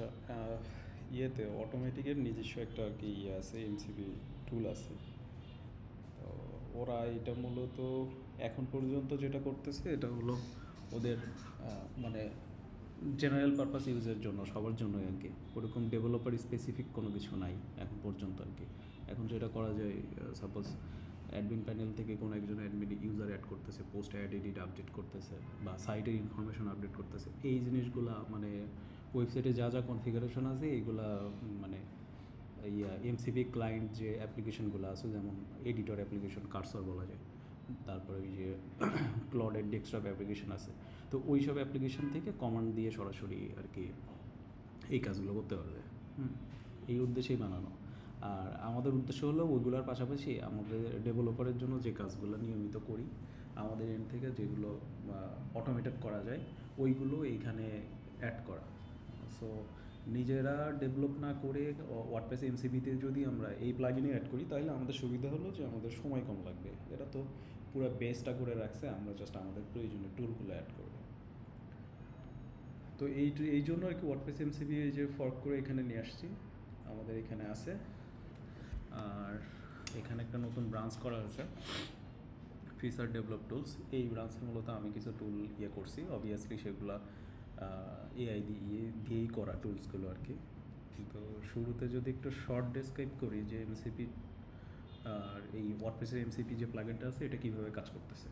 আচ্ছা, ইয়েতে অটোমেটিকের নিজস্ব একটা আর কি ইয়ে আছে, এমসিবি টুল আছে। তো ওরা এটা মূলত এখন পর্যন্ত যেটা করতেছে এটা হলো ওদের মানে জেনারেল পারপাস ইউজের জন্য, সবার জন্যই আর কি। ওরকম ডেভেলপার স্পেসিফিক কোনো কিছু নাই এখন পর্যন্ত আর কি। এখন যেটা করা যায়, সাপোজ অ্যাডমিন প্যানেল থেকে কোনো একজন অ্যাডমিন ইউজার অ্যাড করতেছে, পোস্ট অ্যাড এডিট আপডেট করতেছে, বা সাইটের ইনফরমেশন আপডেট করতেছে, এই জিনিসগুলা মানে ওয়েবসাইটে যা যা কনফিগারেশন আছে এইগুলা মানে এমসিপি ক্লায়েন্ট যে অ্যাপ্লিকেশনগুলো আছে, যেমন এডিটর অ্যাপ্লিকেশন, কার্সর বলা যায়, তারপরে ওই যে ক্লডের ডেস্কটপ অ্যাপ্লিকেশন আছে, তো ওই সব অ্যাপ্লিকেশন থেকে কমান্ড দিয়ে সরাসরি আর কি এই কাজগুলো করতে পারবে। এই উদ্দেশ্যেই বানানো। আর আমাদের উদ্দেশ্য হলো ওইগুলোর পাশাপাশি আমাদের ডেভেলপারের জন্য যে কাজগুলো নিয়মিত করি আমাদের এন্ড থেকে, যেগুলো অটোমেটেড করা যায়, ওইগুলো এইখানে অ্যাড করা। সো নিজেরা ডেভেলপ না করে ওয়ার্ডপ্রেস এমসিবিতে যদি আমরা এই প্লাগইনে অ্যাড করি, তাহলে আমাদের সুবিধা হলো যে আমাদের সময় কম লাগবে। এটা তো পুরো বেসটা করে রাখছে, আমরা জাস্ট আমাদের প্রয়োজনীয় টুলগুলো অ্যাড করব। তো এই জন্য আর কি ওয়ার্ডপ্রেস এমসিবি এই যে ফর্ক করে এখানে নিয়ে আসছি, আমাদের এখানে আছে। আর এখানে একটা নতুন ব্রাঞ্চ করা হয়েছে, ফিচার ডেভেলপ টুলস। এই ব্রাঞ্চে মূলত আমি কিছু টুল করছি, অবভিয়াসলি সেগুলো এআই দিয়েই করা টুলসগুলো আর কি। তো শুরুতে যদি একটু শর্ট ডেসক্রাইব করি যে এমসিপি আর এই ওয়ার্ডপ্রেসের এমসিপি যে প্লাগইনটা আছে এটা কীভাবে কাজ করতেছে।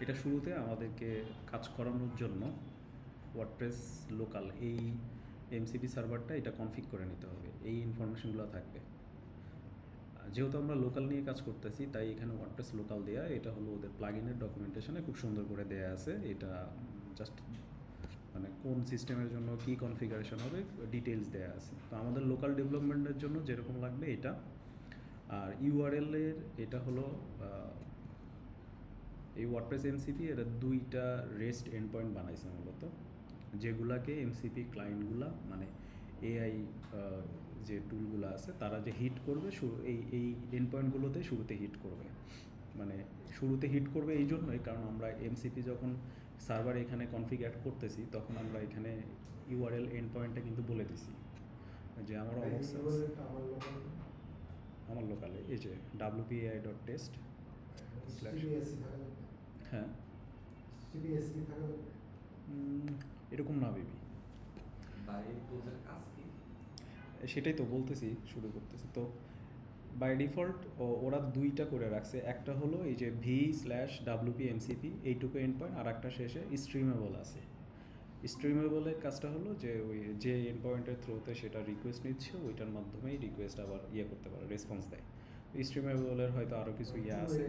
এটা শুরুতে আমাদেরকে কাজ করানোর জন্য ওয়ার্ডপ্রেস লোকাল এই এমসিপি সার্ভারটা এটা কনফিগ করে নিতে হবে, এই ইনফরমেশনগুলো থাকবে। যেহেতু আমরা লোকাল নিয়ে কাজ করতেছি, তাই এখানে ওয়ার্ডপ্রেস লোকাল দেয়া, এটা হলো ওদের প্লাগইনের ডকুমেন্টেশনে খুব সুন্দর করে দেয়া আছে। এটা জাস্ট মানে কোন সিস্টেমের জন্য কী কনফিগারেশন হবে ডিটেলস দেয়া আছে। তো আমাদের লোকাল ডেভেলপমেন্টের জন্য যেরকম লাগবে এটা। আর ইউআরএলের এটা হলো এই ওয়ার্ডপ্রেস এমসিপি এটা দুইটা রেস্ট এন্ড পয়েন্ট বানাইছে মূলত, যেগুলাকে এমসিপি ক্লায়েন্টগুলা মানে এআই যে টুলগুলো আছে তারা যে হিট করবে এই এন্ড পয়েন্টগুলোতে শুরুতে হিট করবে। মানে শুরুতে হিট করবে এই জন্যই কারণ আমরা এমসিপি যখন সার্ভার এখানে কনফিগ অ্যাড করতেছি, তখন আমরা এখানে ইউআরএল এন্ড পয়েন্টটা কিন্তু বলে দিছি যে আমার অবস্থা আমার লোকালে এই যে wpai.test। হ্যাঁ, এরকম না বেবি, সেটাই তো বলতেছি, শুরু করতেছি তো। বাই ডিফল্ট ওরা দুইটা করে রাখছে, একটা হলো এই যে v/wp/mcp এইটুকু এন্ড পয়েন্ট, আর একটা শেষে স্ট্রিমেবল আছে। স্ট্রিমেবলের কাজটা হলো যে ওই যে এন্ড পয়েন্টের থ্রুতে সেটা রিকোয়েস্ট নিচ্ছে, ওইটার মাধ্যমেই রিকোয়েস্ট আবার করতে পারে, রেসপন্স দেয়। স্ট্রিমেবলের হয়তো আরও কিছু আছে,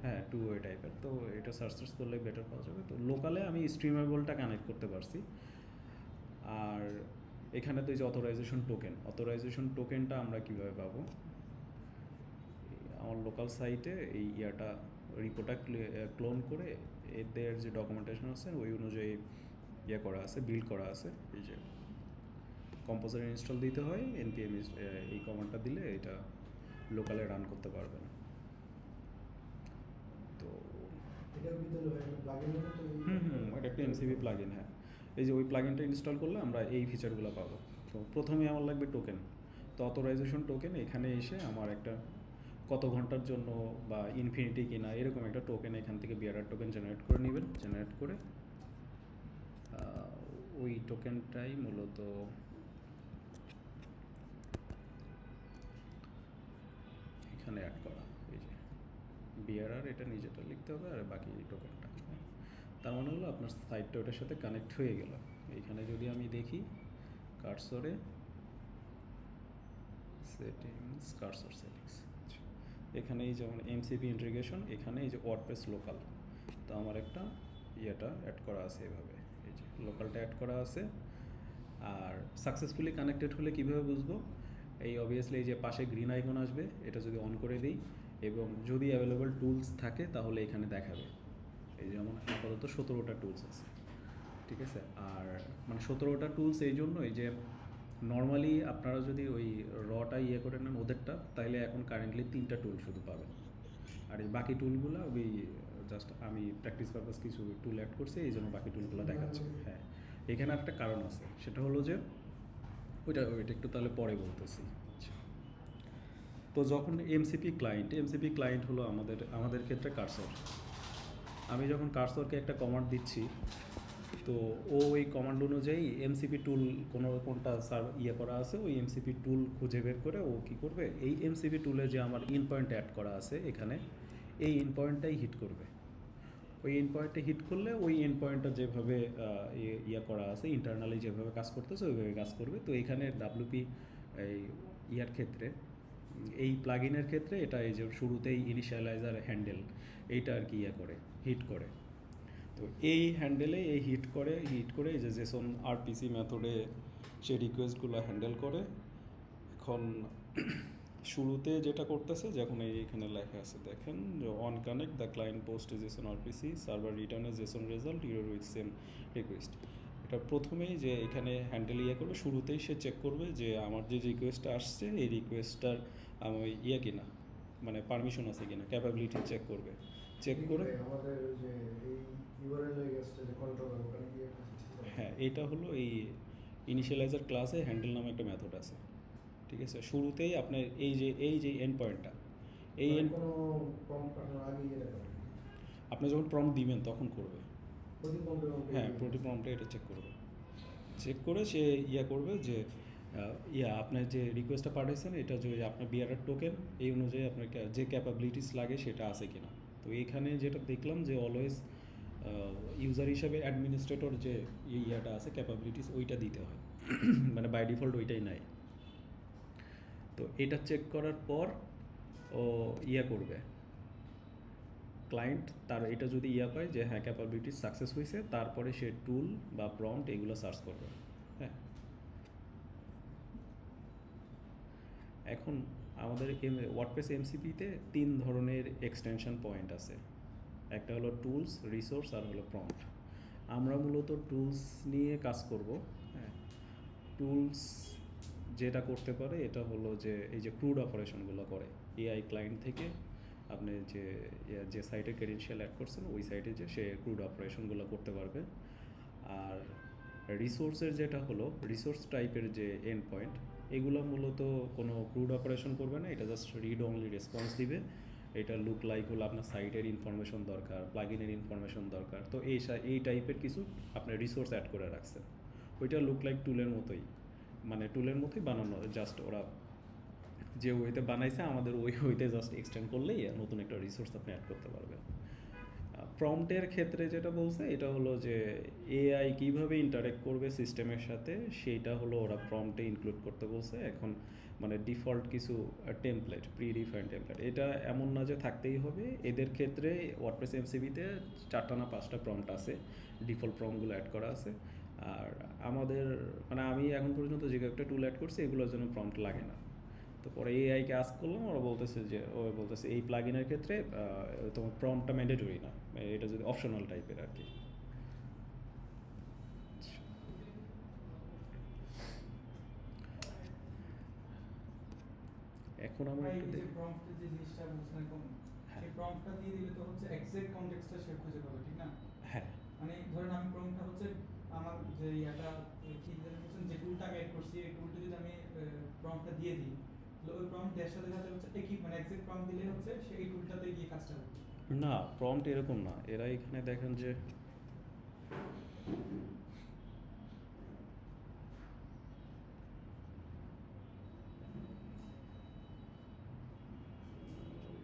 হ্যাঁ, টু ওয়ে টাইপের। তো এটা সার্চ করলে বেটার পাওয়া যাবে। তো লোকালে আমি স্ট্রিমেবলটা কানেক্ট করতে পারছি। আর এখানে তো এই যে অথরাইজেশন টোকেনটা আমরা কীভাবে পাবো, আমার লোকাল সাইটে এই রিপোর্টটা ক্লোন করে এদের যে ডকুমেন্টেশন আছে ওই অনুযায়ী করা আছে, বিল্ড করা আছে। এই যে কম্পোজার ইনস্টল দিতে হয়, npm এই কমান্ডটা দিলে এটা লোকালে রান করতে পারবে না। তো এটা একটা এমসিবি প্লাগইন। হ্যাঁ, এই যে ওই প্লাগইনটা ইনস্টল করলে আমরা এই ফিচারগুলো পাবো। তো প্রথমে আমার লাগবে টোকেন। তো অথরাইজেশন টোকেন এখানে এসে আমার একটা কত ঘন্টার জন্য বা ইনফিনিটি কিনা এরকম একটা টোকেন এখান থেকে বিআরআর টোকেন জেনারেট করে নেবেন। জেনারেট করে ওই টোকেনটাই মূলত এখানে অ্যাড করা। এই যে বিআরআর এটা নিজেটা লিখতে হবে, আর বাকি টোকেনটা। তার মানে হলো আপনার সাইটটা ওটার সাথে কানেক্ট হয়ে গেল। এইখানে যদি আমি দেখি কার্সরে সেটিংস, কার্সর সেটিংস, এখানে এই যেমন এমসিপি ইন্টিগ্রেশন, এখানে এই যে ওয়ার্ডপ্রেস লোকাল, তো আমার একটা অ্যাড করা আছে এভাবে। এই যে লোকালটা অ্যাড করা আছে। আর সাকসেসফুলি কানেক্টেড হলে কীভাবে বুঝবো, এই অবভিয়াসলি এই যে পাশে গ্রিন আইকন আসবে, এটা যদি অন করে দিই এবং যদি অ্যাভেলেবল টুলস থাকে তাহলে এখানে দেখাবে। এই যেমন আপাতত 17টা টুলস আছে, ঠিক আছে। আর মানে 17টা টুলস এই জন্যই যে নর্মালি আপনারা যদি ওই রটা করে নেন ওদেরটা, তাইলে এখন কারেন্টলি 3টা টুল শুধু পাবেন। আর এই বাকি টুলগুলো ওই জাস্ট আমি প্র্যাকটিস পারপাস কিছু টুল অ্যাড করছি, এই জন্য বাকি টুলগুলো দেখাচ্ছে। হ্যাঁ, এখানে একটা কারণ আছে, সেটা হলো যে ওইটা একটু তাহলে পরে বলতেছি। আচ্ছা, তো যখন এমসিপি ক্লায়েন্ট হলো আমাদের ক্ষেত্রে কার্সর। আমি যখন কার্সরকে একটা কমান্ড দিচ্ছি, তো ও ওই কমান্ড অনুযায়ী এমসিপি টুল কোনটা করা আছে, ওই এমসিপি টুল খুঁজে বের করে ও কী করবে, এই এমসিপি টুলে যে আমার ইন পয়েন্ট অ্যাড করা আছে এখানে, এই ইন পয়েন্টটাই হিট করবে। ওই এন্ড পয়েন্টে হিট করলে ওই এন্ড পয়েন্টটা যেভাবে করা আছে ইন্টারনালি যেভাবে কাজ করতেছে ওইভাবে কাজ করবে। তো এখানে ডাব্লিউপি এই ক্ষেত্রে, এই প্লাগইনের ক্ষেত্রে এটা এই যে শুরুতেই ইনিশিয়ালাইজার হ্যান্ডেল এইটা আর কি করে, হিট করে। তো এই হ্যান্ডেলে এই হিট করে এই যে জেসন আরপিসি মেথডে সে রিকোয়েস্টগুলো হ্যান্ডেল করে। এখন শুরুতে যেটা করতেছে, যখন এইখানে লেখা আছে দেখেন যে on connect the client post Jason RPC server return A Jason result your with same request. এটা প্রথমেই যে এখানে হ্যান্ডেল করলে শুরুতেই সে চেক করবে যে আমার যে রিকোয়েস্টটা আসছে এই রিকোয়েস্টটার আমি কিনা, মানে পারমিশন আছে কিনা, ক্যাপাবিলিটি চেক করবে। চেক করে আমাদের যে এই ইউআরএল হয়ে গেছে যে কন্ট্রোলার ওখানে গিয়ে হ্যাঁ, এটা হলো এই ইনিশিয়ালাইজার ক্লাসে হ্যান্ডেল নামে একটা মেথড আছে। ঠিক আছে, শুরুতেই আপনার এই যে এন্ড পয়েন্টটা, এই কোনো প্রম্পট পাঠানোর আগে এটা করে আপনি যখন প্রম্পট দিবেন তখন করবে। প্রতি প্রম্পটে হ্যাঁ, প্রতি প্রম্পটে এটা চেক করবে। চেক করে সে করবে যে আপনার যে রিকোয়েস্টটা পাঠাইছেন এটা যে আপনার বিআরআর টোকেন এই অনুযায়ী আপনার যে ক্যাপাবিলিটিস লাগে সেটা আছে কিনা। তো এখানে যেটা দেখলাম যে অলওয়েজ ইউজার হিসাবে অ্যাডমিনিস্ট্রেটর যে ইয়াটা আছে ক্যাপাবিলিটিস ওইটা দিতে হয়, মানে বাই ডিফল্ট ওইটাই নাই। তো এটা চেক করার পর ও করবে, ক্লায়েন্ট তার এটা যদি পায় যে হ্যাঁ ক্যাপাবিলিটি সাকসেস হয়েছে, তারপরে সে টুল বা প্রম্পট এগুলো সার্চ করবে। হ্যাঁ, এখন আমাদের ওয়ার্ডপ্রেস এমসিপিতে 3 ধরনের এক্সটেনশন পয়েন্ট আছে। একটা হলো টুলস, রিসোর্স আর হলো প্রম্পট। আমরা মূলত টুলস নিয়ে কাজ করব। হ্যাঁ, টুলস যেটা করতে পারে এটা হলো যে এই যে ক্রুড অপারেশনগুলো করে এআই ক্লায়েন্ট থেকে আপনি যে সাইটে ক্রেডেনশিয়াল অ্যাড করছেন ওই সাইটে যে সে ক্রুড অপারেশনগুলো করতে পারবে। আর রিসোর্সের যেটা হলো রিসোর্স টাইপের যে এন্ড পয়েন্ট, এগুলো মূলত কোনো ক্রুড অপারেশন করবে না, এটা জাস্ট রিড অনলি রেসপন্স দিবে। এটা লুক লাইক হলো আপনার সাইটের ইনফরমেশন দরকার, প্লাগইনের ইনফরমেশন দরকার, তো এই টাইপের কিছু আপনার রিসোর্স অ্যাড করে রাখছেন। ওইটা লুক লাইক টুলের মতোই, মানে টুলের মতোই বানানো, জাস্ট ওরা যে ওইতে বানাইছে আমাদের ওইতে জাস্ট এক্সটেন্ড করলেই নতুন একটা রিসোর্স আপনি অ্যাড করতে পারবেন। প্রম্পটের ক্ষেত্রে যেটা বলছে এটা হলো যে এআই কীভাবে ইন্টারেক্ট করবে সিস্টেমের সাথে সেইটা হলো ওরা প্রম্পটে ইনক্লুড করতে বলছে। এখন মানে ডিফল্ট কিছু টেমপ্লেট, প্রি ডিফাইন্ড টেমপ্লেট, এটা এমন না যে থাকতেই হবে। এদের ক্ষেত্রে ওয়ার্ডপ্রেস এমসিপিতে 4টা না 5টা প্রম্পট আছে, ডিফল্ট প্রম্পটগুলো অ্যাড করা আছে। আর আমাদের মানে আমি এখন পর্যন্ত যে একটা টুল অ্যাড করছি এগুলোর জন্য প্রম্পট লাগে না। তো পরে এআইকে আস্ক করলাম, ওরা বলতেছে এই প্লাগইনের ক্ষেত্রে তোমার প্রম্পটটা ম্যান্ডেটরি না, এটা যদি অপশনাল টাইপের আর কি। এখন আমরা একটু যে প্রম্পটে যে জিনিসটা বলছেন এখন এই প্রম্পটটা দিয়ে দিলে তো হচ্ছে এক্সাক্ট কনটেক্সটটা সে খুঁজে পাবে, ঠিক না? হ্যাঁ, মানে ধরেন আমি প্রম্পটটা হচ্ছে আমার যে এটা কি বলছেন যে টুলটা আমি অ্যাড করছি এই টুলটা যদি আমি প্রম্পটটা দিয়ে দিই তাহলে ওই প্রম্পট দেওয়ার সাথে সাথে হচ্ছে একই মানে এক্সাক্ট প্রম্পট দিলে হচ্ছে সেই এই টুলটাতে গিয়ে কাজটা করবে। না, প্রম্পট এরকম না। এরা এখানে দেখেন যে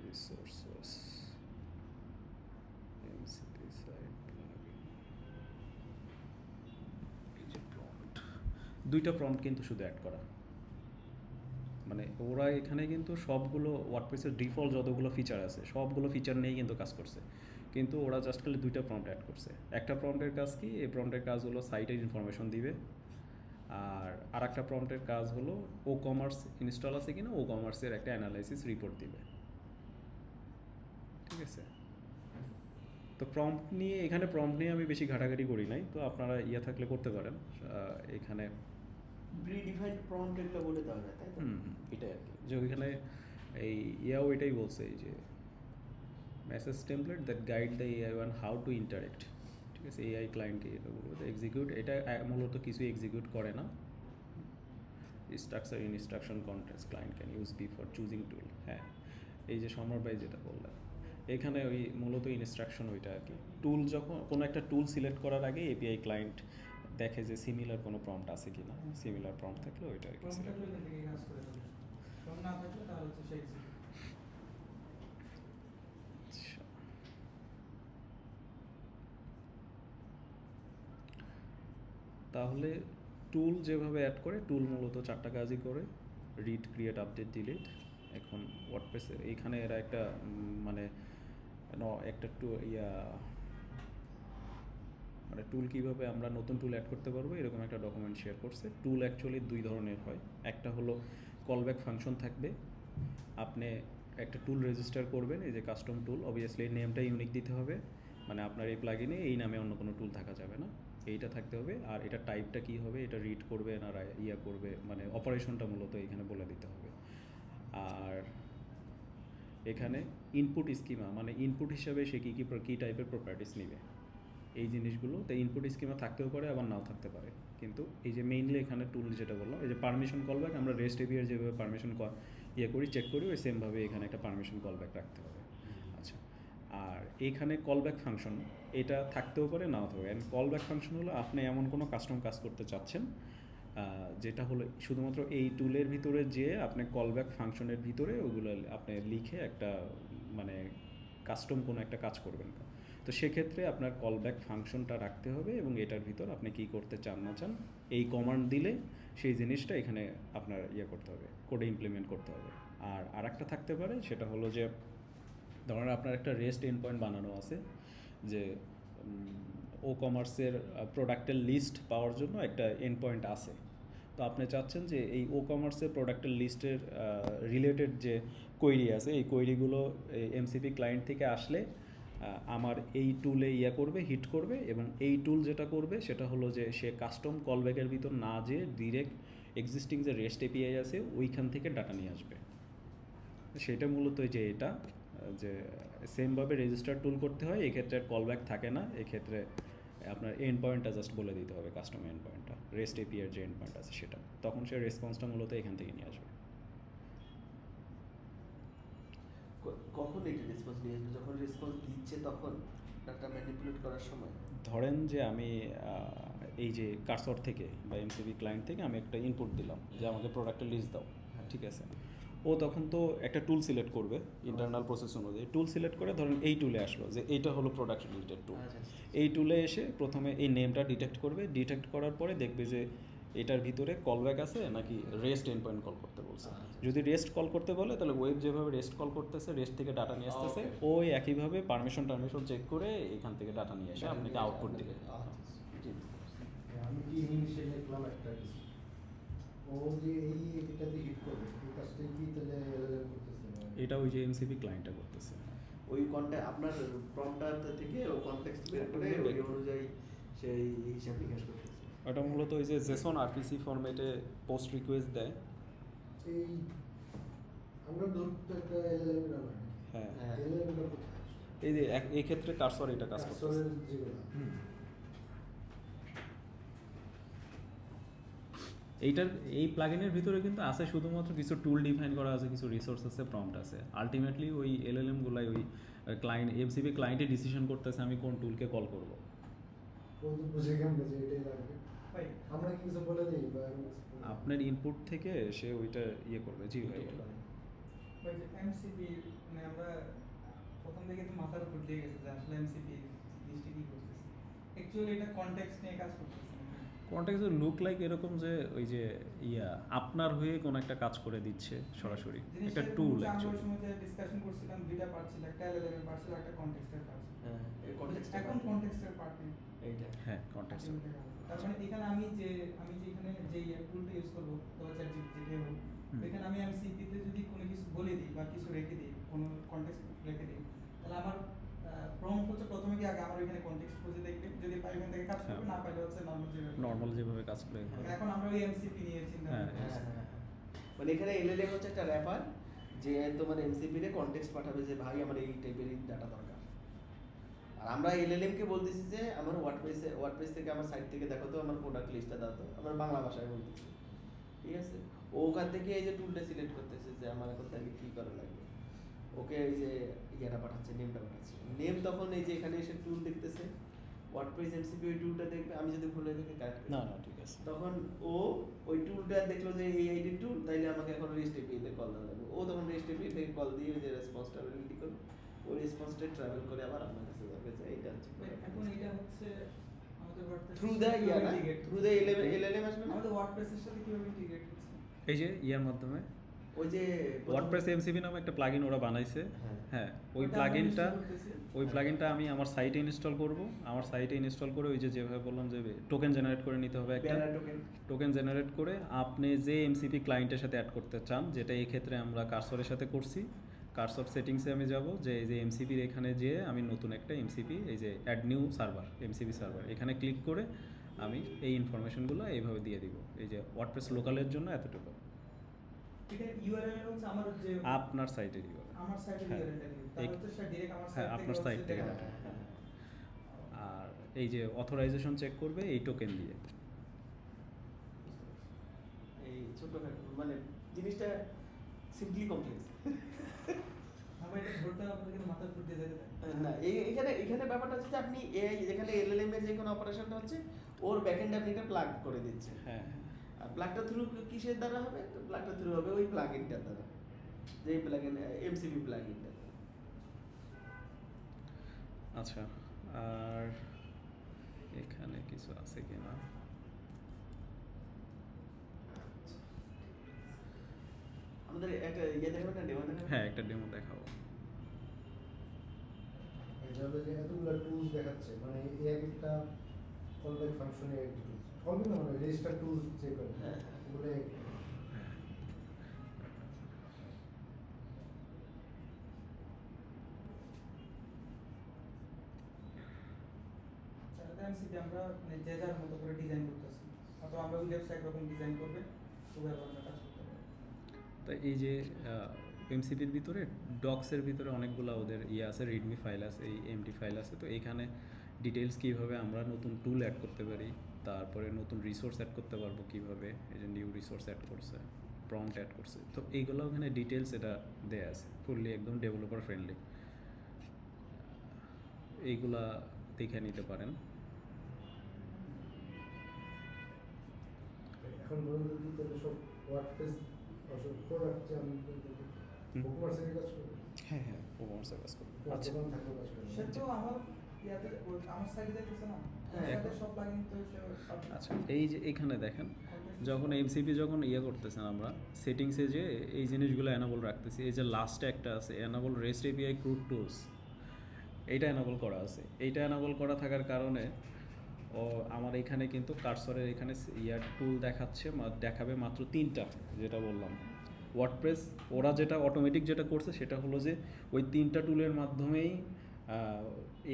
রিসোর্সেস এমসিপি সাইট প্লাগইন, এই যে প্রম্পট, 2টা প্রম্পট কিন্তু শুধু অ্যাড করা, মানে ওরা এখানে কিন্তু সবগুলো ওয়ার্ডপ্রেসের ডিফল্ট যতগুলো ফিচার আছে সবগুলো ফিচার নিয়েই কিন্তু কাজ করছে, কিন্তু ওরা জাস্ট খালি 2টা প্রম্পট অ্যাড করছে। একটা প্রম্পটের কাজ কি, এই প্রম্পটের কাজ হলো সাইটের ইনফরমেশন দিবে, আর একটা প্রম্পটের কাজ হলো ও কমার্স ইনস্টল আছে কিনা ও কমার্সের একটা অ্যানালাইসিস রিপোর্ট দিবে। ঠিক আছে, তো প্রম্পট নিয়ে আমি বেশি ঘাটাঘাটি করি নাই, তো আপনারা থাকলে করতে পারেন। এখানে প্রিডিফাইন্ড প্রম্পট এগুলো বলে দেওয়া যায়, তাই তো? এটাই আর কি, যে ওইখানে এই এটাই বলছে এই যে message template that guide the AI one how to interact. ঠিক আছে, এআই ক্লায়েন্টকে এটা বলবে এক্সিকিউট, এটা মূলত কিছু এক্সিকিউট করে না, structure instruction contents client can use before choosing tool. হ্যাঁ, এই যে সমর ভাই যেটা বললেন, এখানে ওই মূলত ইনস্ট্রাকশন ওইটা আর কি। টুল যখন কোনো একটা টুল সিলেক্ট করার আগে এপিআই ক্লায়েন্ট দেখে যে সিমিলার কোনো প্রম্পট আছে কি না, সিমিলার প্রম্পট থাকলে ওইটা আর কি প্রম্পট select থাকলে করে। এখান থেকে কাজ করে দেবে, প্রম্পট না থাকলে তাহলে হচ্ছে সেই execute। আচ্ছা, তাহলে টুল যেভাবে অ্যাড করে, টুল মূলত 4টা কাজই করে: রিড, ক্রিয়েট, আপডেট, ডিলিট। এখন ওয়ার্ডপ্রেসে এইখানে এরা একটা মানে একটা মানে টুল কীভাবে আমরা নতুন টুল অ্যাড করতে পারবো এরকম একটা ডকুমেন্ট শেয়ার করছে। টুল অ্যাকচুয়ালি 2 ধরনের হয়। একটা হলো কলব্যাক ফাংশন থাকবে, আপনি একটা টুল রেজিস্টার করবেন, এই যে কাস্টম টুল, অবভিয়াসলি এই নেমটা ইউনিক দিতে হবে, মানে আপনার এই প্লাগইনে এই নামে অন্য কোনো টুল থাকা যাবে না, এইটা থাকতে হবে। আর এটা টাইপটা কী হবে, এটা রিড করবে না করবে, মানে অপারেশনটা মূলত এখানে বলে দিতে হবে। আর এখানে ইনপুট স্কিমা, মানে ইনপুট হিসাবে সে কী টাইপের প্রপার্টিস নেবে, এই জিনিসগুলো। তো ইনপুট স্কিমা থাকতেও পারে আবার নাও থাকতে পারে, কিন্তু এই যে মেইনলি এখানে টুল যেটা বললাম, এই যে পারমিশন কলব্যাক, আমরা রেস্ট এপিআই যেভাবে পারমিশন করি চেক করি, ওই সেমভাবে এখানে একটা পারমিশন কলব্যাক রাখতে হবে। আচ্ছা, আর এইখানে কলব্যাক ফাংশন এটা থাকতেও পারে নাও থাকতে পারে। কলব্যাক ফাংশন হলো আপনি এমন কোনো কাস্টম কাজ করতে চাচ্ছেন যেটা হলো শুধুমাত্র এই টুলের ভিতরে যে আপনি কলব্যাক ফাংশনের ভিতরে ওগুলো আপনি লিখে একটা মানে কাস্টম কোনো একটা কাজ করবেন। তো সেক্ষেত্রে আপনার কলব্যাক ফাংশনটা রাখতে হবে এবং এটার ভিতর আপনি কী করতে চান না চান এই কমান্ড দিলে সেই জিনিসটা এখানে আপনার করতে হবে, কোডে ইমপ্লিমেন্ট করতে হবে। আর আরেকটা থাকতে পারে, সেটা হলো যে ধরেন আপনার একটা রেস্ট এন্ড পয়েন্ট বানানো আছে যে ও কমার্সের প্রোডাক্টের লিস্ট পাওয়ার জন্য একটা এন্ড পয়েন্ট আছে। তো আপনি চাচ্ছেন যে এই ও কমার্সের প্রোডাক্টের লিস্টের রিলেটেড যে কোয়েরি আছে, এই কোয়েরিগুলো এমসিপি ক্লায়েন্ট থেকে আসলে আমার এই টুলে করবে, হিট করবে, এবং এই টুল যেটা করবে সেটা হলো যে সে কাস্টম কলব্যাকের ভিতর না যেয়ে ডিরেক্ট এক্সিস্টিং যে রেস্ট এপিআই আছে ওইখান থেকে ডাটা নিয়ে আসবে। সেটা মূলত যে এটা যে সেমভাবে রেজিস্টার টুল করতে হয়, এক্ষেত্রে কলব্যাক থাকে না, এক্ষেত্রে আপনার এন্ড পয়েন্টটা জাস্ট বলে দিতে হবে, কাস্টম এন্ড পয়েন্টটা, রেস্ট এপিআইয়ের যে এন্ড পয়েন্ট আছে সেটা, তখন সে রেসপন্সটা মূলত এখান থেকে নিয়ে আসবে। কখন এটা রেসপন্স নিয়ে আসবে? যখন রেসপন্স দিচ্ছে তখন ডাটা ম্যানিপুলেট করার সময়। ধরেন যে আমি এই যে কার্সর থেকে বা এমসিবি ক্লায়েন্ট থেকে আমি একটা ইনপুট দিলাম যে আমাকে প্রোডাক্টের লিস্ট দাও, ঠিক আছে। ও তখন তো একটা টুল সিলেক্ট করবে ইন্টারনাল প্রসেস অনুযায়ী, টুল সিলেক্ট করে ধরেন এই টুলে আসলো যে এইটা হলো প্রোডাক্ট রিলেটেড টুল। এই টুলে এসে প্রথমে এই নেমটা ডিটেক্ট করবে, ডিটেক্ট করার পরে দেখবে যে এটার ভিতরে কলব্যাক আছে নাকি রেস্ট এন্ড পয়েন্ট কল করতে বলছে। যদি রেস্ট কল করতে বলে তাহলে ওয়েব যেভাবে রেস্ট কল করতেছে, রেস্ট থেকে ডাটা নিয়ে আসতেছে, ওই একইভাবে পারমিশন চেক করে এখান থেকে ডাটা নিয়ে এসে আপনাকে আউটপুট দিবে। আমি কি ইনিশিয়ালি লিখলাম একটা কিছু, ও যে এটাতে হিট করবে, এই কাজটা কি তাহলে LLM করতেছে? এটা ওই যে এমসিপি ক্লায়েন্টটা করতেছে। ওই আপনার প্রম্পটটা থেকে ও কনটেক্সট বের করে ওই অনুযায়ী সেই হিসাব নিকাশ করতেছে। ওটা মূলত ওই যে জেসন আরপিসি ফরম্যাটে পোস্ট রিকোয়েস্ট দেয়। এই আমরা ধরতে একটা LLM নাম হয়, হ্যাঁ, LLM টা কোথায়? এই যে এই ক্ষেত্রে কার্সর এটা কাজ করতেছে। কার্সরের যেগুলো এইটার এই প্লাগইনের ভিতরে কিন্তু আছে শুধুমাত্র কিছু টুল ডিফাইন করা আছে, কিছু রিসোর্স আছে, প্রম্পট আছে। আলটিমেটলি ওই এলএলএম গুলাই ওই ক্লায়েন্ট এমসিপি ক্লায়েন্টে ডিসিশন করতেছে আমি কোন টুলকে কল করব। কোন বুঝে কেমনে যে এটাই লাগবে? ভাই আমরা কি কিছু বলে দিই বা আপনার ইনপুট থেকে সে ওইটা করবে। জি ভাই, ওই যে এমসিপি মানে আমরা প্রথম থেকে তো মাথার উপর দিয়ে গেছে যে আসলে এমসিপি জিনিসটা কি করতেছে, অ্যাকচুয়ালি এটা কনটেক্সট নিয়ে কাজ করতেছে। কন্টেক্সট লুক লাইক এরকম যে ওই যে আপনার হয়ে কোন একটা কাজ করে দিচ্ছে সরাসরি, একটা টুল আমরা ওই অ্যাকচুয়ালি। সময় যে ডিসকাশন করছিলাম দুইটা পার্ট ছিল, একটা এলএলএম এর পার্ট ছিল, একটা কনটেক্সটের পার্ট ছিল। হ্যাঁ, এই কনটেক্সট এখন কনটেক্সটের পার্ট নেই। এইটা হ্যাঁ, কন্টেক্সট। তার মানে এখানে আমি যে এখানে যে টুলটা ইউজ করবো চ্যাট জিপিটি হোক, এখানে আমি এমসিপি তে যদি কোনো কিছু বলে দিই বা কিছু রেখে দিই, কোনো কনটেক্সট রেখে দিই, তাহলে আমার প্রম্পট হচ্ছে প্রথমে কি আগে আমার ওইখানে কনটেক্সট খুঁজে দেখবে, যদি পাই ওখান থেকে কাজ করবে, না পাইলে হচ্ছে নর্মাল যেভাবে কাজ করে। এখন আমরা ওই এমসিপি নিয়ে চিন্তা হ্যাঁ, করছি। মানে এখানে এলএলএম হচ্ছে একটা র্যাপার যে তোমার এমসিপি রে কনটেক্সট পাঠাবে যে ভাই আমার এই টাইপের ডাটা দরকার। আর আমরা এলএলএম কে বলতেছি যে আমার ওয়ার্ডপ্রেস থেকে আমার সাইট থেকে দেখো তো আমার প্রোডাক্ট লিস্টটা দাও তো, আমার বাংলা ভাষায় বলতেছি, ঠিক আছে। ও ওখান থেকে এই যে টুলটা সিলেক্ট করতেছে যে আমার এখন তাকে কী করা লাগবে, ওকে এই যে ইয়েটা পাঠাচ্ছে, নেমটা পাঠাচ্ছে, নেম তখন এই যে এখানে এসে টুল দেখতেছে, ওয়ার্ডপ্রেস এমসিপি ওই টুলটা দেখবে, আমি যদি ভুলে থাকি কারেক্ট না না ঠিক আছে। তখন ও ওই টুলটা দেখলো যে এই আইডি টুল, তাইলে আমাকে এখন রেস্ট এপিআই তে কল দেওয়া লাগবে, ও তখন রেস্ট এপিআই থেকে কল দিয়ে ওই যে রেসপন্সটা রেডি করবে, ওই রেসপন্সটা ট্রাভেল করে আবার আপনার কাছে যাবে যে এইটা হচ্ছে এখন এটা হচ্ছে আমাদের ওয়ার্ডপ্রেস থ্রু দ্য ইয়া না, থ্রু দ্য এলএলএম আসবে না, আমাদের ওয়ার্ডপ্রেসের সাথে কিভাবে ইন্টিগ্রেট হচ্ছে? এই যে ইয়ার মাধ্যমে ওই যে ওয়ার্ডপ্রেস এমসিপি নামে একটা প্লাগইন ওরা বানাইছে। হ্যাঁ। হ্যাঁ, ওই ওটা আমরা প্লাগইনটা install করতেছি। আমি আমার সাইটে ইনস্টল করব। আমার সাইটে ইনস্টল করে ওই যে যেভাবে বললাম যে টোকেন জেনারেট করে নিতে হবে একটা প্যারা টোকেন, টোকেন জেনারেট করে আপনি যে এমসিপি ক্লায়েন্টের সাথে অ্যাড করতে চান, যেটা এই ক্ষেত্রে আমরা কার্সরের সাথে করছি, কার্সর সেটিংসে আমি যাব, যে এই যে এমসিপির এখানে যেয়ে আমি নতুন একটা এমসিপি, এই যে add new server, MCP server, এখানে ক্লিক করে আমি এই ইনফরমেশনগুলো এইভাবে দিয়ে দিব, এই যে ওয়ার্ডপ্রেস লোকালের জন্য এতটুকু, এটা ইউআরএল হচ্ছে আমার যে আপনার সাইটের ইউআরএল। আমার সাইটের হ্যাঁ। ইউআরএলটা দিই, তাহলে হচ্ছে সেটা ডাইরেক্ট আমার হ্যাঁ, সাইট থেকে আপনার সাইট থেকে হচ্ছে ডাটা। হ্যাঁ। আর এই যে অথরাইজেশন চেক করবে এই টোকেন দিয়ে। এই ছোটখাটো মানে জিনিসটা সিম্পলি কমপ্লেক্স। আমরা এটা ধরতে আমাদের কিন্তু মাথার উপর দিয়ে যেতে থাকে। না এখানে এখানে ব্যাপারটা হচ্ছে যে আপনি এআই যেখানে এলএলএম এর যে কোনো অপারেশনটা হচ্ছে ওর ব্যাকএন্ডে আপনি একটা প্লাগ করে দিচ্ছেন, হ্যাঁ আর প্লাগটা থ্রু কিসের দ্বারা হবে, তো প্লাগটা থ্রু হবে ওই প্লাগইনটার দ্বারা, যে প্লাগইন এমসিপি প্লাগইনটা। আচ্ছা, আর এখানে কিছু আছে কিনা? আমাদের একটা ইয়ে দেখাবেন না, ডেমো দেখাবেন? হ্যাঁ, একটা ডেমো দেখাবো। এটা হলো যে এতগুলো টুলস দেখাচ্ছে, মানে এই এক একটা কলব্যাক ফাংশনে একটা টুলস, কলব্যাক না মানে রেজিস্টার টুলস যে করে হ্যাঁ। এগুলো তাহলে এমসিপি আমরা মানে যে যার মতো করে ডিজাইন করতেছি, অথবা আমরা উইন্ডোজ একরকম ডিজাইন করবে, ওভাবে আমরা কাজ করতে পারবো। তো এই যে এমসিপির ভিতরে ডক্সের ভিতরে অনেকগুলো ওদের ইয়ে আছে, রিডমি ফাইল আছে, এই এমটি ফাইল আছে। তো এইখানে ডিটেলস কীভাবে আমরা নতুন টুল অ্যাড করতে পারি, তারপরে নতুন রিসোর্স অ্যাড করতে পারবো কীভাবে, এই যে নিউ রিসোর্স অ্যাড করছে, প্রম্পট অ্যাড করছে, তো এইগুলো ওখানে ডিটেলস এটা দেয়া আছে, ফুললি একদম ডেভেলপার ফ্রেন্ডলি। এইগুলা দেখে নিতে পারেন। এখন পর্যন্ত কি তাহলে সব ওয়ার্ডপ্রেস সব প্রোডাক্ট যে আমি বুকমার্কের কাজ করি, হ্যাঁ হ্যাঁ, পারফরম্যান্সের কাজ করবে। আচ্ছা, দোকান থাকলেও কাজ করি সে তো আমার ইয়াতে আমার সাইডে যাইতেছে না, হ্যাঁ, সাইডে এখন- সব প্লাগইন তো সে আচ্ছা, এই যে এখানে দেখেন, যখন এমসিপি যখন ইয়ে করতেছেন আমরা সেটিংসে যে এই জিনিসগুলো অ্যানাবল রাখতেছি, এই যে লাস্টে একটা আছে enable rest API crude tools, এইটা অ্যানাবল করা আছে। এইটা অ্যানাবল করা থাকার কারণে ও আমার এখানে কিন্তু কার্সরের এখানে ইয়ার টুল দেখাচ্ছে, দেখাবে মাত্র 3টা, যেটা বললাম ওয়ার্ডপ্রেস ওরা যেটা অটোমেটিক যেটা করছে সেটা হলো যে ওই 3টা টুলের মাধ্যমেই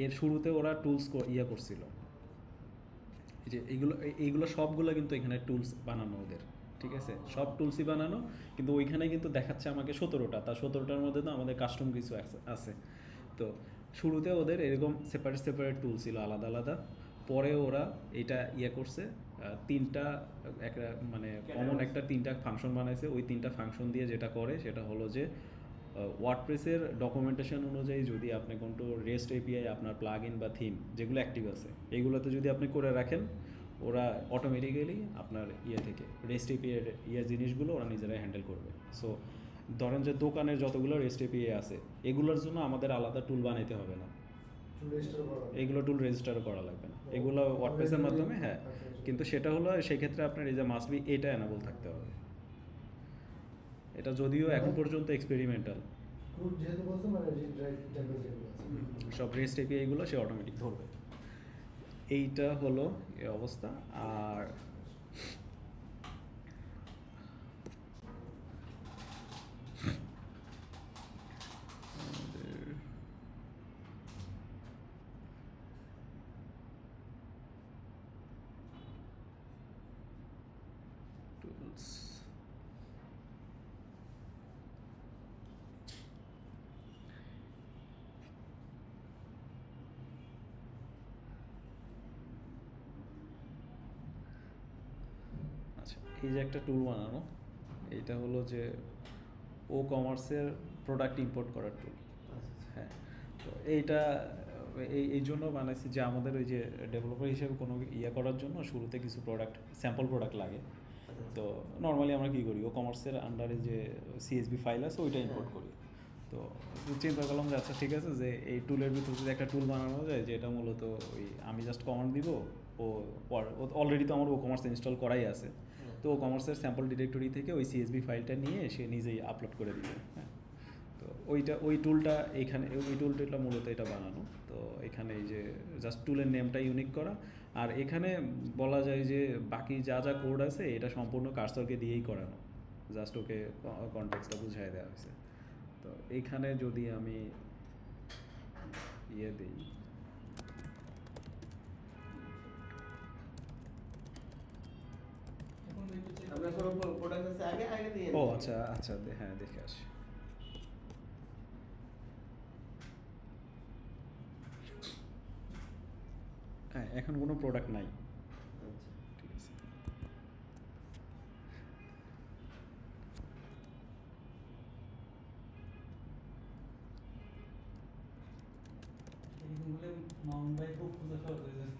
এর শুরুতে ওরা টুলস ইয়ে করছিল, এই যে এইগুলো সবগুলো কিন্তু এখানে টুলস বানানো ওদের, ঠিক আছে, সব টুলসই বানানো, কিন্তু ওইখানে কিন্তু দেখাচ্ছে আমাকে 17টা, তার 17টার মধ্যে তো আমাদের কাস্টম কিছু আছে। তো শুরুতে ওদের এরকম সেপারেট টুল ছিল আলাদা আলাদা, পরে ওরা এটা ইয়ে করছে, 3টা একটা মানে কমন একটা 3টা ফাংশন বানাইছে। ওই 3টা ফাংশন দিয়ে যেটা করে সেটা হলো যে ওয়ার্ডপ্রেসের ডকুমেন্টেশন অনুযায়ী যদি আপনি কোনো রেস্ট এপিআই আপনার প্লাগ ইন বা থিম যেগুলো অ্যাক্টিভ আছে এইগুলোতে যদি আপনি করে রাখেন, ওরা অটোমেটিক্যালি আপনার ইয়ে থেকে রেস্ট এপিআই জিনিসগুলো ওরা নিজেরাই হ্যান্ডেল করবে। সো ধরেন যে দোকানের যতগুলো রেস্ট এপিআই আছে এগুলোর জন্য আমাদের আলাদা টুল বানাইতে হবে না, টুল রেজিস্টার করা এগুলো টুল রেজিস্টারও করা লাগবে না, এগুলো ওয়ার্ডপ্রেসের মাধ্যমে। হ্যাঁ, কিন্তু সেটা হলো সেক্ষেত্রে আপনার এই যে মাস্ট বি এটা অ্যানাবল থাকতে হবে। এটা যদিও এখন পর্যন্ত এক্সপেরিমেন্টাল, ক্রুড যেহেতু বলছে মানে রিড টাইপের যেগুলো আছে সব রেস্ট এপিআইগুলো সে অটোমেটিক ধরবে। এইটা হলো এই অবস্থা। আর টুলস আচ্ছা, এই যে একটা টুল বানানো, এইটা হলো যে ও কমার্সের প্রোডাক্ট ইম্পোর্ট করার টুল। হ্যাঁ, তো এইটা এই জন্য বানাইছি যে আমাদের ওই যে ডেভেলপার হিসেবে কোনো ইয়ে করার জন্য শুরুতে কিছু প্রোডাক্ট, স্যাম্পল প্রোডাক্ট লাগে। তো নর্মালি আমরা কী করি, ও কমার্সের আন্ডারে যে সিএসবি ফাইল আছে ওইটা ইম্পোর্ট করি। তো চিন্তা করলাম যে আচ্ছা ঠিক আছে, যে এই টুলের ভিতরে যদি একটা টুল বানানো যায় যেটা মূলত ওই আমি জাস্ট কমান্ড দিব, ও অলরেডি তো আমার ও কমার্স ইনস্টল করাই আছে, তো ও কমার্সের স্যাম্পল ডিরেক্টরি থেকে ওই সিএসবি ফাইলটা নিয়ে সে নিজেই আপলোড করে দিবে। হ্যাঁ, তো ওই টুলটা এখানে, ওই টুলটা মূলত এটা বানানো। তো এখানে এই যে জাস্ট টুলের নেমটা ইউনিক করা, আর এখানে বলা যায় যে বাকি যা যা কোড আছে এটা সম্পূর্ণ কার্সরকে দিয়েই করানো, জাস্ট ওকে কনটেক্সটটা বুঝাই দেওয়া হয়েছে। তো এইখানে যদি আমি ইয়ে দিই, এখন দেখতে চাই আমরা কোনো প্রোডাক্ট আছে আগে দিয়ে ও আচ্ছা আচ্ছা হ্যাঁ দেখে আসি। হ্যাঁ, এখন কোনো প্রোডাক্ট নাই। ঠিক আছে, এরকম হলে মামুন ভাই খুব খুঁজে সহজ হয়ে যাবে।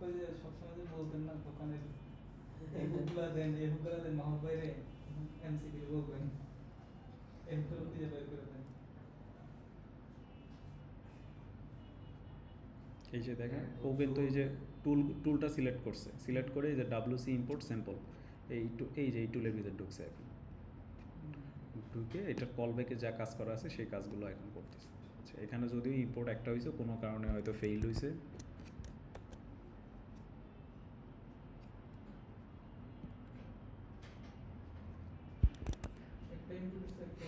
ওই যে সবসময় যে বলতেন না দোকানে এই হুকগুলা দেন, এই হুকগুলা দেন, মাহমুদ ভাই রে এমসিপি বলবেন, এগুলো খুঁজে বের করে দেন। এই যে দেখেন ও কিন্তু এই যে টুলটা সিলেক্ট করছে, সিলেক্ট করে এই যে WC ইম্পোর্ট স্যাম্পল এই যে এই টুলের ভিতরে ঢুকছে, এখন ঢুকে এটা কল ব্যাকে যা কাজ করা আছে সেই কাজগুলো এখন করতেছে। আচ্ছা, এখানে যদিও ইম্পোর্ট একটা হয়েছে, কোনো কারণে হয়তো ফেইল হয়েছে। একটা ইনপুট একটা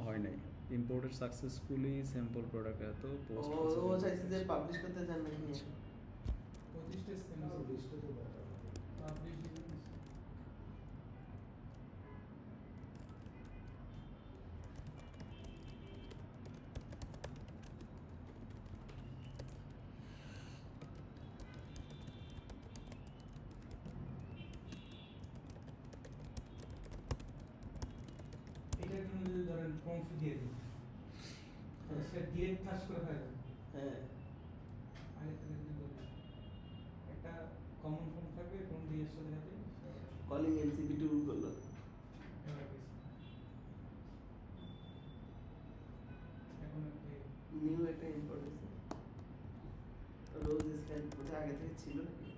হয় নাই, ইম্পোর্টেড সাকসেসফুলি স্যাম্পল প্রোডাক্ট এত পোস্ট ও চাইছে যে পাবলিশ করতে চান নাকি? 25টা স্ক্যান আছে, লিস্টে তো দরকার নেই। পাবলিশ দিবেন। এটার জন্য যদি ধরেন প্রম্পট দিয়ে দিই, তাহলে সে ডিরেক্ট কাজ করে ফেলবে। হ্যাঁ, আগে থেকে যদি বলি একটা কমন ফর্ম থাকবে, ফর্ম দিয়ে এর সাথে সাথে কলিং এমসিপি টুল করলো। এখন আপনি নিউ একটা ইম্পোর্ট হয়েছে, রোজ স্ক্যান করতে আগে থেকে ছিল নাকি?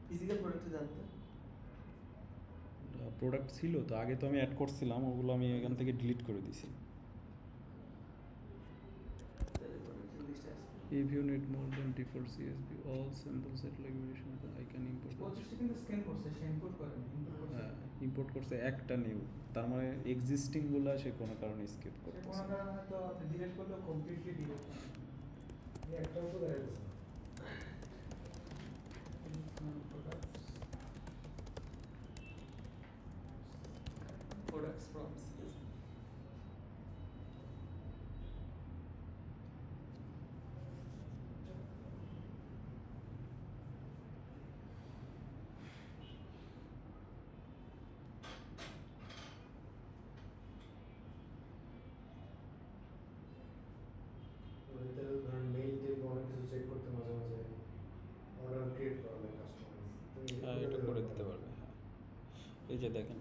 ফিজিক্যাল প্রোডাক্টে জানতো। প্রোডাক্ট ছিল তো আগে, তো আমি অ্যাড করছিলাম, ওগুলো আমি এখান থেকে ডিলিট করে দিছি। তাহলে প্রোডাক্টের লিস্ট আসছে। If you need more than default CSV, all sample set like variation I can import. 25টা কিন্তু স্ক্যান করছে, সে ইম্পোর্ট করেনি, ইম্পোর্ট করছে। হ্যাঁ, ইম্পোর্ট করছে একটা নিউ, তার মানে এক্সিস্টিং গুলা সে কোনো কারণে স্কিপ সে করতেছে। কোনো কারণে হয়তো ডিলিট করলেও কমপ্লিটলি ডিলিট করে। এই একটাও তো দেখা যাচ্ছে না। Products from CSV. মানে তাহলে ধরেন মেইল টেল অনেক কিছু চেক করতে মাঝে মাঝে অর্ডার ক্রিয়েট করা লাগে কাস্টমার। হ্যাঁ, এটা করে দিতে পারবে। হ্যাঁ, এই যে দেখেন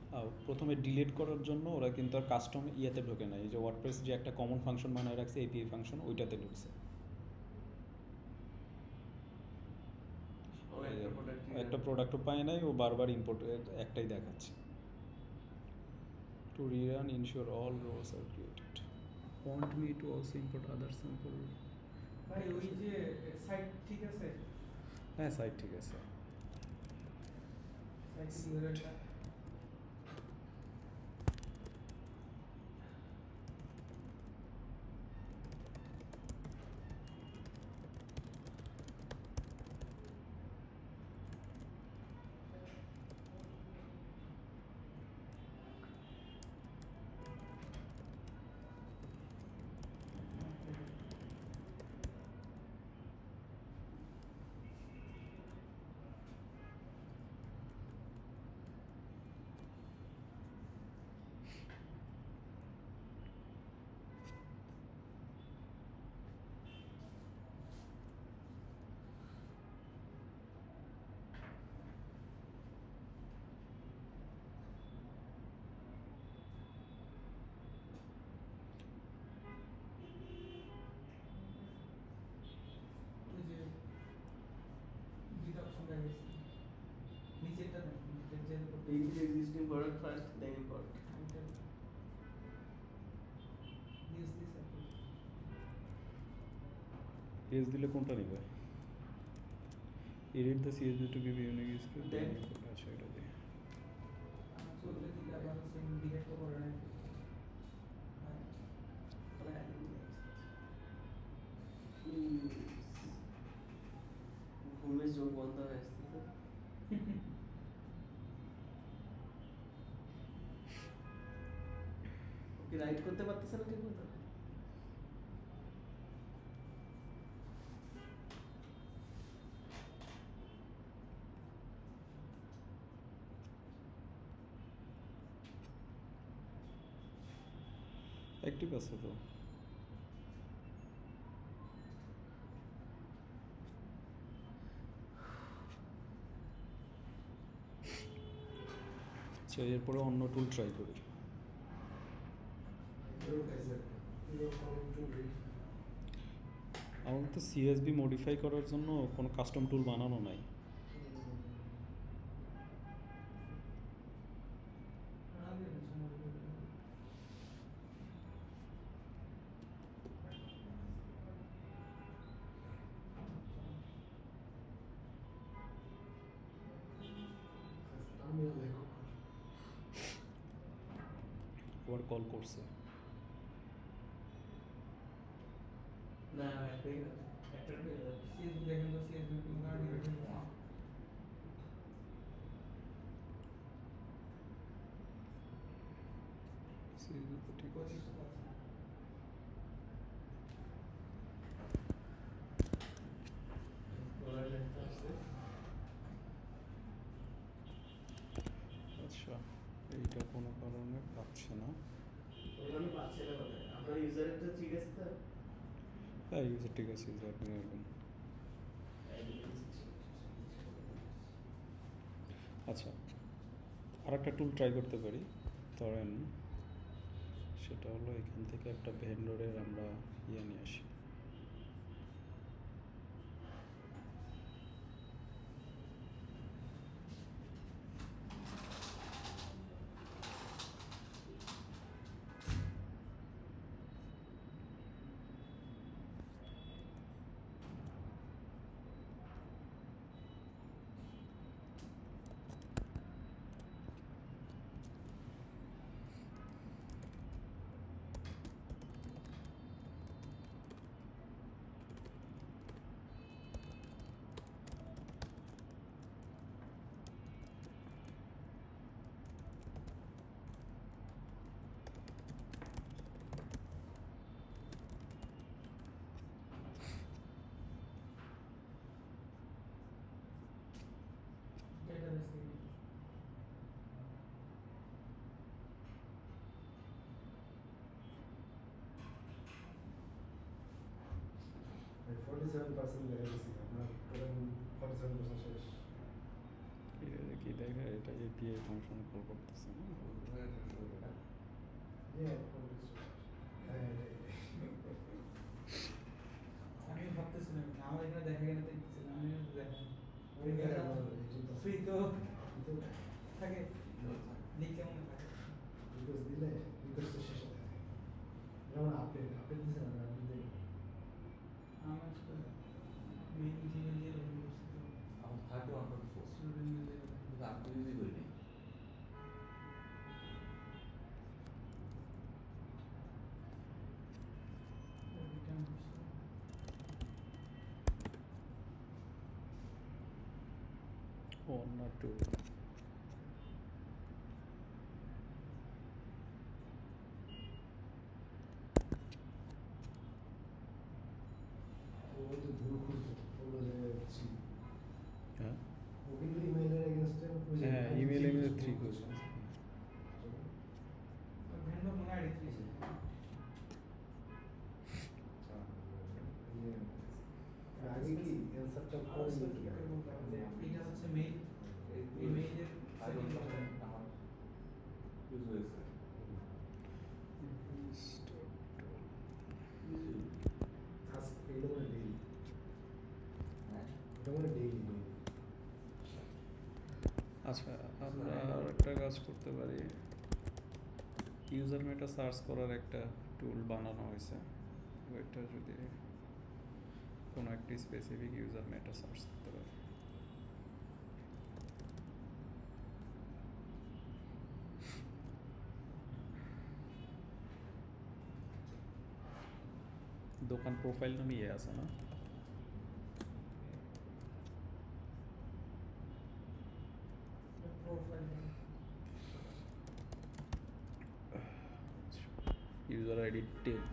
প্রথমে ডিলিট করার জন্য ওরা কিন্তু আর কাস্টম ইয়েতে ঢোকে না, এই যে ওয়ার্ডপ্রেস যে একটা কমন ফাংশন বানায় রাখছে এপিআই ফাংশন, ওইটাতে ঢুকছে। একটা প্রোডাক্টও পায় নাই, ও বারবার ইম্পোর্ট একটাই দেখাচ্ছে। To rerun ensure all rows are created, want me to also import other sample. ভাই ওই যে সাইট ঠিক আছে, হ্যাঁ সাইট ঠিক আছে। সাইট ইউআরএলটা Take the existing product first, then import. Use this approach. S দিলে কোনটা নিবে? Edit the CSV to give unique script Then? আচ্ছা এটা দিয়ে চললে দিলে আবার সেম ডিলেট তো করে রাখি। ঘুমের চোখ বন্ধ হয়ে আসতেছে। ওকে রাইট করতে পারতেছে না ঠিক মতো? অ্যাক্টিভ আছে তো। আচ্ছা এরপরে অন্য টুল ট্রাই করি। আমার তো সিএসবি মডিফাই করার জন্য কোনো কাস্টম টুল বানানো নাই। আবার কল করছে। না একটাই একটা CSV দেখেন তো CSV টুল না ডিলেট হয়ে গেছে। সিএসবি তো ঠিক আছে। আচ্ছা এইটা কোনো কারণে পাচ্ছে না। ওখানে পাচ্ছে না কোথায়? আপনার ইউজারেরটা ঠিক আছে তো? হ্যাঁ ইউজার ঠিক আছে, ইউজার আপনি নেবেন। আচ্ছা আর একটা টুল ট্রাই করতে পারি। ধরেন সেটা হলো এখান থেকে একটা ভেন্ডরের আমরা ইয়ে নিয়ে আসি। ডেটাবেস থেকে Like 47% দেখা গেছে আপনার টোটাল 47% শেষ। কি দেখে এটা এপিআই ফাংশন কল করতেছে না? Yeah, হ্যাঁ আমি ভাবতেছিলাম আমার এখানে দেখা গেলে দেখতেছিলাম আমি দেখেন ওই দেখা আমাদের ফ্রি তো কিন্তু থাকে লিখে মনে থাকে রিকোয়েস্ট দিলে রিকোয়েস্টের শেষে থাকে। যেমন আপডেট দিছে না আপনি দেখুন। আমার তো মেইন জিমেল দিয়ে লগ ইন করছি আমার 31.4 স্টুডেন্ট মেল দিয়ে কিন্তু আমি তো ইউজই করিনি। রিটার্ন করছি One or two. ও তো ভুল খুঁজতো বললো যে ছি হ্যাঁ ও কিন্তু ইমেইলের এগেনস্টে হ্যাঁ ইমেল ইমেল 3 করছে। ভেন্ডর মনে আইডি দিয়েছে আগে কি অ্যানসারটা করে দিতে এটা হচ্ছে মেইল এই মেইলের আমার ইউজ হয়েছে। টাস্ক এটা মানে ডেইলি হ্যাঁ এটা মানে ডেইলি আচ্ছা, আমরা আর একটা কাজ করতে পারি। ইউজার মেটা সার্চ করার একটা টুল বানানো হয়েছে, ওইটা যদি কোনো একটি স্পেসিফিক ইউজার মেটা সার্চ করতে পারি। দোকান প্রোফাইল নামে আছে না? Profile user ID 10।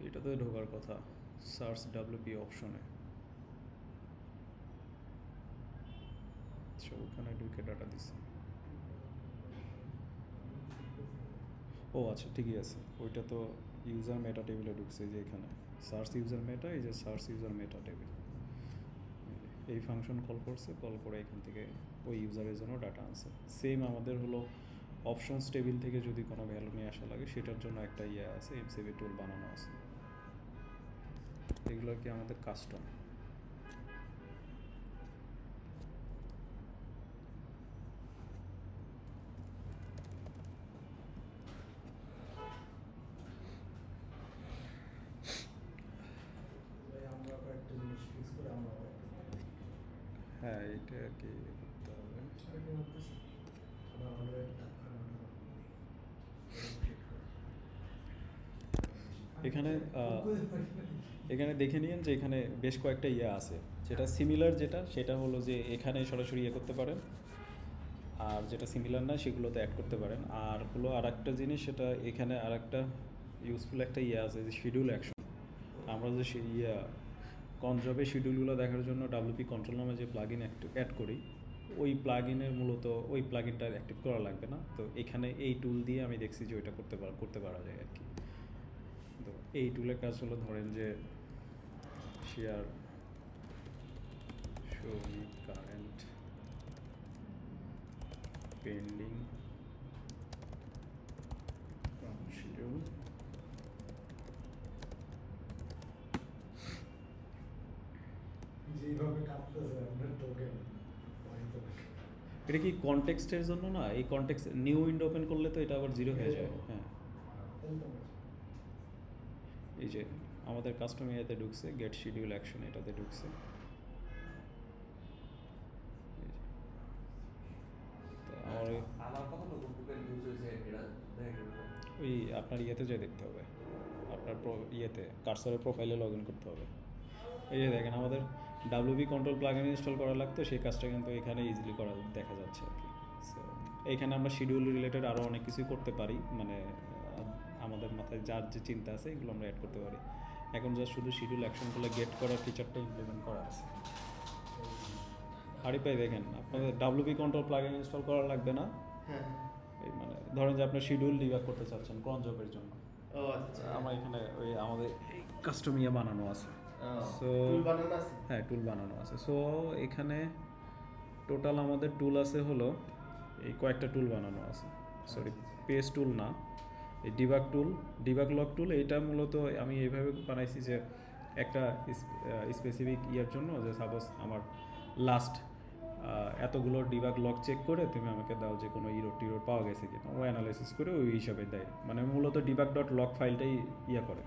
এটাতে ঢোকার কথা সার্চ ডাব্লিউপি অপশনে। আচ্ছা, ওখানে ঢুকে ডাটা দিছে। ও আচ্ছা, ঠিকই আছে, ওইটা তো ইউজার মেটা টেবিলে ঢুকছে, যে এখানে সার্চ ইউজার মেটা, এই যে সার্চ ইউজার মেটা টেবিল, এই ফাংশন কল করছে, কল করে এখান থেকে ওই ইউজারের জন্য ডাটা আনছে। সেম আমাদের হলো অপশনস টেবিল থেকে যদি কোনো ভ্যালু নিয়ে আসা লাগে সেটার জন্য একটা আছে, এমসিবি টুল বানানো আছে। এগুলো কি আমাদের কাস্টম। আমরা কয়েকটা জিনিস ফিক্স করে আমরা হ্যাঁ, এটা আর কি করতে হবে। এখানে এখানে দেখে নিন যে এখানে বেশ কয়েকটা আছে, যেটা সিমিলার, যেটা সেটা হলো যে এখানে সরাসরি করতে পারেন, আর যেটা সিমিলার না সেগুলোতে অ্যাড করতে পারেন। আর হলো আর একটা জিনিস, সেটা এখানে আর একটা ইউজফুল একটা আছে, যে শিডিউল অ্যাকশন। আমরা যে কনজবে শিডিউলগুলো দেখার জন্য ডাব্লিউপি কন্ট্রোল নামে যে প্লাগ ইন অ্যাড করি, ওই প্লাগ ইনের মূলত ওই প্লাগ ইনটা অ্যাক্টিভ করা লাগবে না। তো এখানে এই টুল দিয়ে আমি দেখছি যে ওইটা করতে পারা যায় আর কি। তো এই টুলের কাজ হলো, ধরেন যে share show me current pending schedule. যেভাবে কাঁপতেছে আপনার টোকেন, এটা কি কনটেক্সটের জন্য না? এই কনটেক্সট নিউ উইন্ডো ওপেন করলে তো এটা আবার 0 হয়ে যায়। হ্যাঁ, এই যে আমাদের কাস্টম এতে ঢুকছে, গেট শিডিউল অ্যাকশন এটাতে ঢুকছে। আমার কখনো টোকেন ইউজ হয়েছে এটা দেখে ওই আপনার ইয়েতে যেয়ে দেখতে হবে, আপনার ইয়েতে কার্সরের প্রোফাইলে লগ ইন করতে হবে। এই যে দেখেন, আমাদের ডাব্লিউপি কন্ট্রোল প্লাগইন ইনস্টল করা লাগতো, সেই কাজটা কিন্তু এখানে ইজিলি করা দেখা যাচ্ছে আর কি। সো এইখানে আমরা শিডিউল রিলেটেড আরও অনেক কিছুই করতে পারি, মানে আমাদের মাথায় যার যে চিন্তা আছে এগুলো আমরা অ্যাড করতে পারি। এখন যা শুধু শিডিউল অ্যাকশনগুলো গেট করার ফিচারটা ইমপ্লিমেন্ট করা আছে। হারিপাই দেখেন, আপনাদের ডাব্লিউপি কন্ট্রোল প্লাগইন ইনস্টল করা লাগবে না। হ্যাঁ, এই মানে ধরেন যে আপনার শিডিউল ডিবাগ করতে চাচ্ছেন ক্রন জবের জন্য, ও আচ্ছা, আমরা এখানে ওই আমাদের এই কাস্টম বানানো আছে। সো টুল বানানো আছে। হ্যাঁ, টুল বানানো আছে। সো এখানে টোটাল আমাদের টুল আছে হলো এই কয়েকটা টুল বানানো আছে। সরি, পেজ টুল না, এই ডিবাগ টুল, ডিবাগ লগ টুল। এইটা মূলত আমি এইভাবে বানাইছি যে একটা স্পেসিফিক ইয়ার জন্য, যে সাপোজ আমার লাস্ট এতগুলো ডিবাগ লগ চেক করে তুমি আমাকে দাও যে কোনো ইরোর টিরোর পাওয়া গেছে কিনা, ও অ্যানালাইসিস করে ওই হিসাবে দেয়। মানে মূলত ডিবাগ ডট লগ ফাইলটাই করে।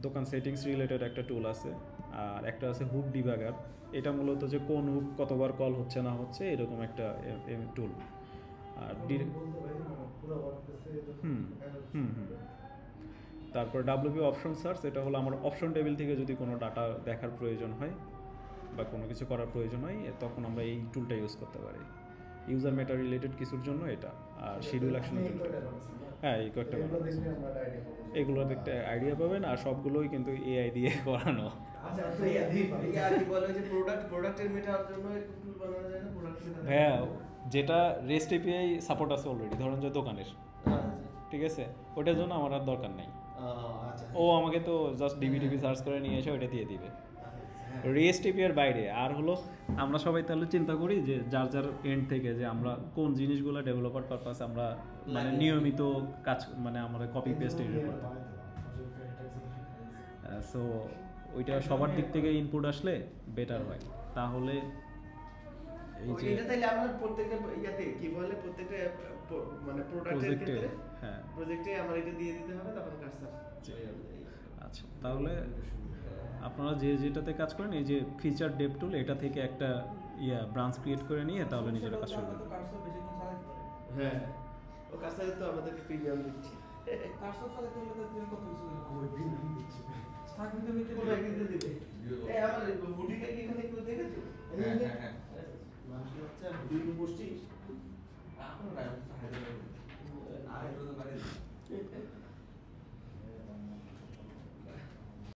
দোকান সেটিংস রিলেটেড একটা টুল আছে, আর একটা আছে হুক ডিবাগার। এটা মূলত যে কোন হুক কতবার কল হচ্ছে না হচ্ছে এরকম একটা টুল। আর তারপর ডাব্লিউপি অপশন সার্চ, এটা হলো আমার অপশন টেবিল থেকে যদি কোনো ডাটা দেখার প্রয়োজন হয় বা কোনো কিছু করার প্রয়োজন হয়, তখন আমরা এই টুলটা ইউজ করতে পারি ইউজার মেটা রিলেটেড কিছুর জন্য এটা। আর শিডিউল অ্যাকশনের জন্য হ্যাঁ, এই কয়েকটা এগুলো দেখতে আইডিয়া পাবেন। আর সবগুলোই কিন্তু এআই দিয়ে করানো। আচ্ছা, তো ভাইয়া, এদিকেই পাবে। ভাইয়া কি বলে যে প্রোডাক্টের মেটা হওয়ার জন্য এরকম টুল বানানো যায় না প্রোডাক্ট মেটা ভাইয়া যেটা রেস্ট এপিআই সাপোর্ট আছে অলরেডি, ধরেন যে দোকানের, ঠিক আছে, ওটার জন্য আমার আর দরকার নাই। আচ্ছা ও আমাকে তো জাস্ট ডিবি সার্চ করে নিয়ে এসে ওইটা দিয়ে দিবে। হ্যাঁ। রেস্ট এপিআই এর বাইরে আর হলো আমরা সবাই তাহলে চিন্তা করি যে যার যার এন্ড থেকে যে আমরা কোন জিনিসগুলো ডেভেলপার পারপাস আমরা মানে লাগিয়ে নিয়মিত কাজ মানে আমরা কপি পেস্ট এর করতে, সো ওইটা সবার দিক থেকে ইনপুট আসলে বেটার হয়। তাহলে এই যে এটা তাইলে আমরা প্রত্যেকটা ইয়াতে কি বলে প্রত্যেকটা মানে প্রোডাক্টের প্রজেক্টে, ক্ষেত্রে হ্যাঁ প্রজেক্টে আমার এটা দিয়ে দিতে হবে তখন কাজটা আচ্ছা, তাহলে আপনারা যে যেটাতে কাজ করেন এই যে ফিচার ডেভ টুল, এটা থেকে একটা ব্রাঞ্চ ক্রিয়েট করে নিয়ে তাহলে নিজেরা কাজ শুরু আমরা তো করবেন। কার্সর বেশিক্ষণ চালাতে পারি। হ্যাঁ ও কাজটা তো আমাদেরকে প্রিমিয়াম দিচ্ছে কার্সর চালাতে হলে তো দিন কত কিছু ওই বিল দিচ্ছে। স্টার্ট দিতে হইতে কোথায় কিনতে দিবে এই আমার হুডিটা কি এখানে কেউ দেখেছো